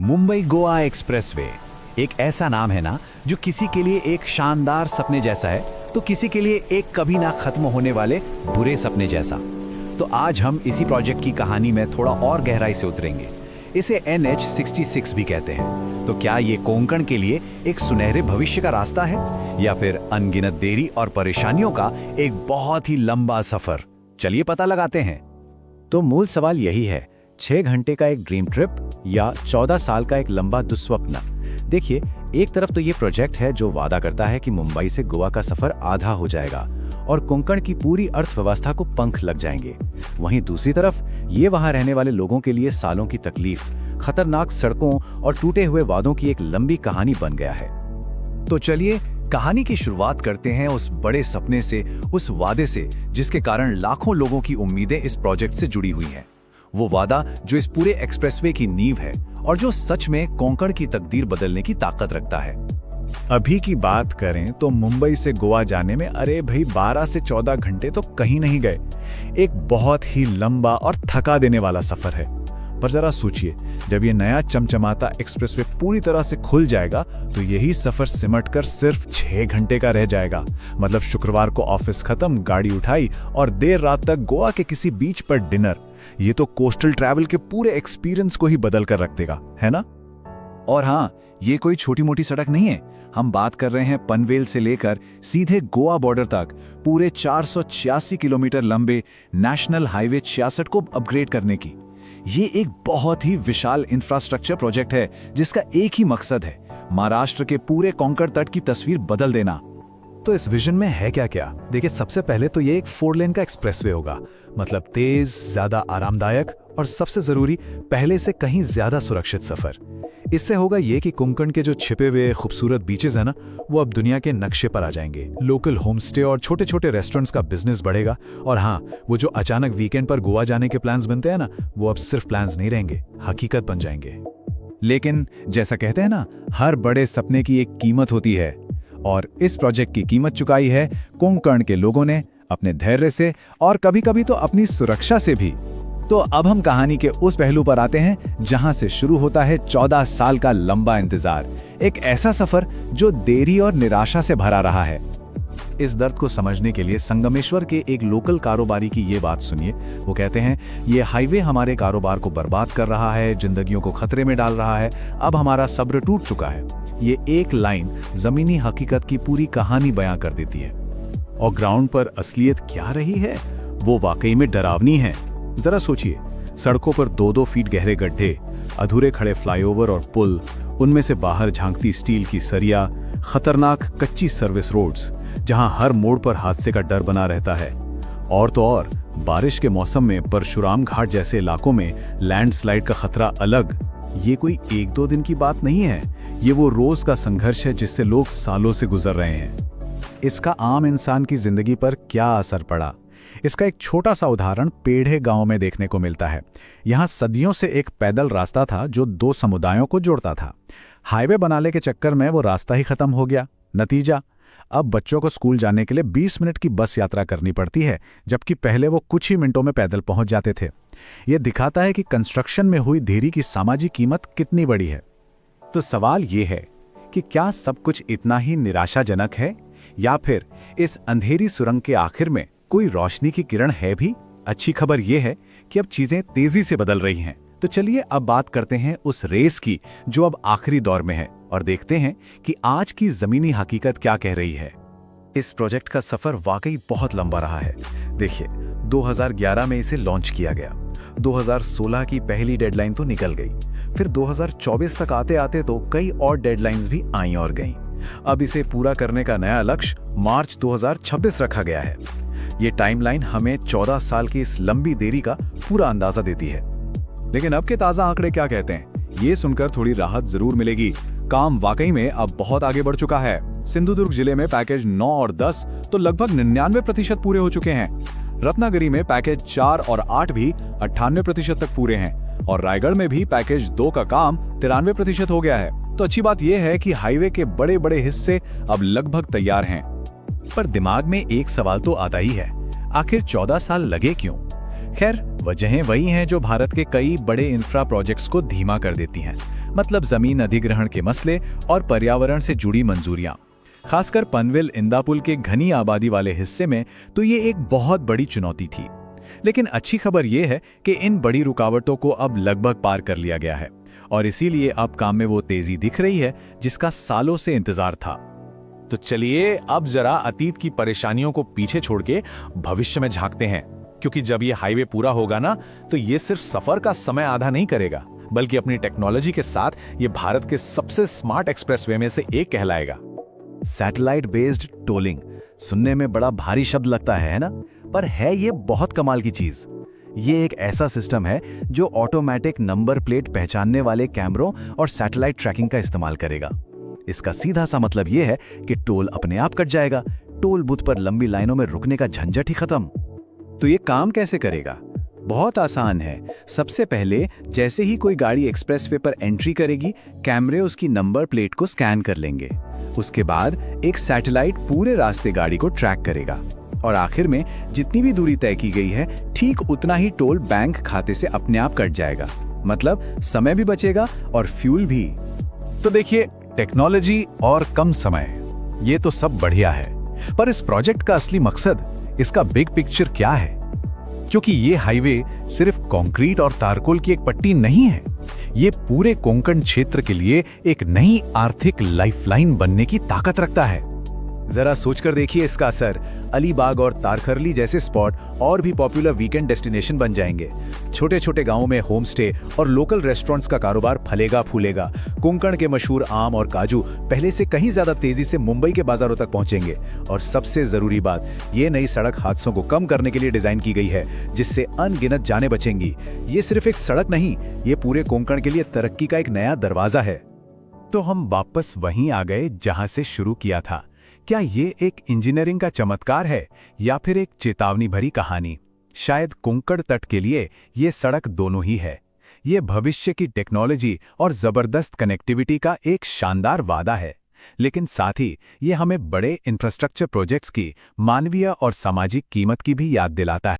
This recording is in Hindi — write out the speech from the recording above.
मुंबई गोवा एक्सप्रेसवे एक ऐसा नाम है ना जो किसी के लिए एक शानदार सपने जैसा है तो किसी के लिए एक कभी ना खत्म होने वाले बुरे सपने जैसा। तो आज हम इसी प्रोजेक्ट की कहानी में थोड़ा और गहराई से उतरेंगे। इसे NH66 भी कहते हैं। तो क्या ये कोंकण के लिए एक सुनहरे भविष्य का रास्ता है या फिर अनगिनत देरी और परेशानियों का एक बहुत ही लंबा सफर? चलिए पता लगाते हैं। तो मूल सवाल यही है, 6 घंटे का एक ड्रीम ट्रिप या 14 साल का एक लंबा दुस्वप्न? देखिए, एक तरफ तो ये प्रोजेक्ट है जो वादा करता है कि मुंबई से गोवा का सफर आधा हो जाएगा और कोंकण की पूरी अर्थव्यवस्था को पंख लग जाएंगे। वहीं दूसरी तरफ ये वहां रहने वाले लोगों के लिए सालों की तकलीफ, खतरनाक सड़कों और टूटे हुए वादों की एक लंबी कहानी बन गया है। तो चलिए कहानी की शुरुआत करते हैं उस बड़े सपने से, उस वादे से जिसके कारण लाखों लोगों की उम्मीदें इस प्रोजेक्ट से जुड़ी हुई हैं। वो वादा जो इस पूरे एक्सप्रेसवे की नींव है और जो सच में कोंकण की तकदीर बदलने की ताकत रखता है। अभी की बात करें तो मुंबई से गोवा जाने में अरे भाई 12 से 14 घंटे तो कहीं नहीं गए। एक बहुत ही लंबा और थका देने वाला सफर है। पर जरा सोचिए, जब ये नया चमचमाता एक्सप्रेसवे पूरी तरह से खुल जाएगा तो यही सफर सिमटकर सिर्फ 6 घंटे का रह जाएगा। मतलब शुक्रवार को ऑफिस खत्म, गाड़ी उठाई और देर रात तक गोवा के किसी बीच पर डिनर। ये तो कोस्टल ट्रैवल के पूरे एक्सपीरियंस को ही बदल कर रख देगा, है ना? और हाँ, ये कोई छोटी मोटी सड़क नहीं है। हम बात कर रहे हैं पनवेल से लेकर सीधे गोवा बॉर्डर तक पूरे 486 किलोमीटर लंबे नेशनल हाईवे 66 को अपग्रेड करने की। ये एक बहुत ही विशाल इंफ्रास्ट्रक्चर प्रोजेक्ट है जिसका एक ही मकसद है, महाराष्ट्र के पूरे कोंकण तट की तस्वीर बदल देना। तो इस विजन में है क्या क्या? देखिए, सबसे पहले तो ये एक 4 लेन का एक्सप्रेसवे होगा। मतलब तेज, ज्यादा आरामदायक और सबसे जरूरी, पहले से कहीं ज्यादा सुरक्षित सफर। इससे होगा ये कि कोंकण के जो छिपे हुए खूबसूरत बीचेस है ना, वो अब दुनिया के नक्शे पर आ जाएंगे। लोकल होमस्टे और छोटे छोटे रेस्टोरेंट्स का बिजनेस बढ़ेगा। और हाँ, वो जो अचानक वीकेंड पर गोवा जाने के प्लान्स बनते हैं ना, वो अब सिर्फ प्लान्स नहीं रहेंगे, हकीकत बन जाएंगे। लेकिन जैसा कहते हैं ना, हर बड़े सपने की एक कीमत होती है और इस प्रोजेक्ट की कीमत चुकाई है कोंकण के लोगों ने अपने धैर्य से और कभी-कभी तो अपनी सुरक्षा से भी। तो अब हम कहानी के उस पहलू पर आते हैं जहां से शुरू होता है 14 साल का लंबा इंतजार। एक ऐसा सफर जो देरी और निराशा से भरा रहा है। इस दर्द को समझने के लिए संगमेश्वर के एक लोकल कारोबारी की ये बात सुनिए। वो कहते हैं, ये हाईवे हमारे कारोबार को बर्बाद कर रहा है, जिंदगियों को खतरे में डाल रहा है, अब हमारा सब्र टूट चुका है। ये एक लाइन जमीनी हकीकत की पूरी कहानी बयां कर देती है। और ग्राउंड पर असलियत क्या रही है, वो वाकई में डरावनी है। जरा सोचिए, सड़कों पर 2-2 फीट गहरे गड्ढे, अधूरे खड़े फ्लाईओवर और पुल, उनमें से बाहर झांकती स्टील की सरिया, खतरनाक कच्ची सर्विस रोड्स जहां हर मोड़ पर हादसे का डर बना रहता है। और तो और बारिश के मौसम में परशुराम घाट जैसे इलाकों में लैंडस्लाइड का खतरा अलग। ये कोई 1-2 दिन की बात नहीं है, ये वो रोज का संघर्ष है जिससे लोग सालों से गुजर रहे हैं। इसका आम इंसान की जिंदगी पर क्या असर पड़ा, इसका एक छोटा सा उदाहरण पेढ़े गांव में देखने को मिलता है। यहाँ सदियों से एक पैदल रास्ता था जो 2 समुदायों को जोड़ता था। हाईवे बनाने के चक्कर में वो रास्ता ही खत्म हो गया। नतीजा, अब बच्चों को स्कूल जाने के लिए 20 मिनट की बस यात्रा करनी पड़ती है, जबकि पहले वो कुछ ही मिनटों में पैदल पहुंच जाते थे। ये दिखाता है कि कंस्ट्रक्शन में हुई देरी की सामाजिक कीमत कितनी बड़ी है। तो सवाल ये है कि क्या सब कुछ इतना ही निराशाजनक है या फिर इस अंधेरी सुरंग के आखिर में कोई रोशनी की किरण है भी? अच्छी खबर यह है कि अब चीजें तेजी से बदल रही हैं। तो चलिए अब बात करते हैं उस रेस की जो अब आखिरी दौर में है और देखते हैं कि आज की जमीनी हकीकत क्या कह रही है। इस प्रोजेक्ट का सफर वाकई बहुत लंबा रहा है। देखिए, 2011 में इसे लॉन्च किया गया, 2016 की पहली डेडलाइन तो निकल गई, फिर 2024 तक आते आते तो कई और डेडलाइंस भी आईं और गईं। अब इसे पूरा करने का नया लक्ष्य मार्च 2026 रखा गया है। ये टाइमलाइन हमें 14 साल की इस लंबी देरी का पूरा अंदाजा देती है। लेकिन अब के ताजा आंकड़े क्या कहते हैं, ये सुनकर थोड़ी राहत जरूर मिलेगी। काम वाकई में अब बहुत आगे बढ़ चुका है। सिंधुदुर्ग जिले में पैकेज 9 और 10 तो लगभग 99% पूरे हो चुके हैं। रत्नागिरी में पैकेज 4 और 8 भी 98% तक पूरे हैं और रायगढ़ में भी पैकेज 2 का काम 93% हो गया है। तो अच्छी बात यह है कि हाईवे के बड़े बड़े हिस्से अब लगभग तैयार हैं। पर दिमाग में एक सवाल तो आता ही है, आखिर 14 साल लगे क्यों? खैर, वजहें वही हैं जो भारत के कई बड़े इंफ्रा प्रोजेक्ट्स को धीमा कर देती हैं। मतलब जमीन अधिग्रहण के मसले और पर्यावरण से जुड़ी मंजूरियां। खासकर पनवेल इंदापुल के घनी आबादी वाले हिस्से में तो ये एक बहुत बड़ी चुनौती थी। लेकिन अच्छी खबर ये है कि इन बड़ी रुकावटों को अब लगभग पार कर लिया गया है और इसीलिए अब काम में वो तेजी दिख रही है जिसका सालों से इंतजार था। तो चलिए अब जरा अतीत की परेशानियों को पीछे छोड़ के भविष्य में झांकते हैं, क्योंकि जब ये हाईवे पूरा होगा ना, तो ये सिर्फ सफर का समय आधा नहीं करेगा, बल्कि अपनी टेक्नोलॉजी के साथ ये भारत के सबसे स्मार्ट एक्सप्रेसवे में से एक कहलाएगा। सैटेलाइट बेस्ड टोलिंग सुनने में बड़ा भारी शब्द लगता है ना, पर है ये बहुत कमाल की चीज। ये एक ऐसा सिस्टम है जो ऑटोमेटिक नंबर प्लेट पहचानने वाले कैमरों और सैटेलाइट ट्रैकिंग का इस्तेमाल करेगा। इसका सीधा सा मतलब ये है कि टोल अपने आप कट जाएगा, टोल बूथ पर लंबी लाइनों में रुकने का झंझट ही खत्म। तो ये काम कैसे करेगा? बहुत आसान है। सबसे पहले जैसे ही कोई गाड़ी एक्सप्रेसवे पर एंट्री करेगी, कैमरे उसकी नंबर प्लेट को स्कैन कर लेंगे। उसके बाद एक सैटेलाइट पूरे रास्ते गाड़ी को ट्रैक करेगा और आखिर में जितनी भी दूरी तय की गई है, ठीक उतना ही टोल बैंक खाते से अपने आप कट जाएगा। मतलब समय भी बचेगा और फ्यूल भी। तो देखिए, टेक्नोलॉजी और कम समय, ये तो सब बढ़िया है, पर इस प्रोजेक्ट का असली मकसद, इसका बिग पिक्चर क्या है? क्योंकि ये हाईवे सिर्फ कंक्रीट और तारकोल की एक पट्टी नहीं है, ये पूरे कोंकण क्षेत्र के लिए एक नई आर्थिक लाइफलाइन बनने की ताकत रखता है। जरा सोचकर देखिए इसका असर। अलीबाग और तारखरली जैसे स्पॉट और भी पॉपुलर वीकेंड डेस्टिनेशन बन जाएंगे। छोटे छोटे गांवों में होम स्टे और लोकल रेस्टोरेंट्स का कारोबार फलेगा फूलेगा। कोंकण के मशहूर आम और काजू पहले से कहीं ज्यादा तेजी से मुंबई के बाजारों तक पहुंचेंगे। और सबसे जरूरी बात, ये नई सड़क हादसों को कम करने के लिए डिजाइन की गई है, जिससे अनगिनत जानें बचेंगी। ये सिर्फ एक सड़क नहीं, ये पूरे कोंकण के लिए तरक्की का एक नया दरवाजा है। तो हम वापस वहीं आ गए जहां से शुरू किया था। क्या ये एक इंजीनियरिंग का चमत्कार है या फिर एक चेतावनी भरी कहानी? शायद कोंकण तट के लिए ये सड़क दोनों ही है। ये भविष्य की टेक्नोलॉजी और जबरदस्त कनेक्टिविटी का एक शानदार वादा है, लेकिन साथ ही ये हमें बड़े इंफ्रास्ट्रक्चर प्रोजेक्ट्स की मानवीय और सामाजिक कीमत की भी याद दिलाता है।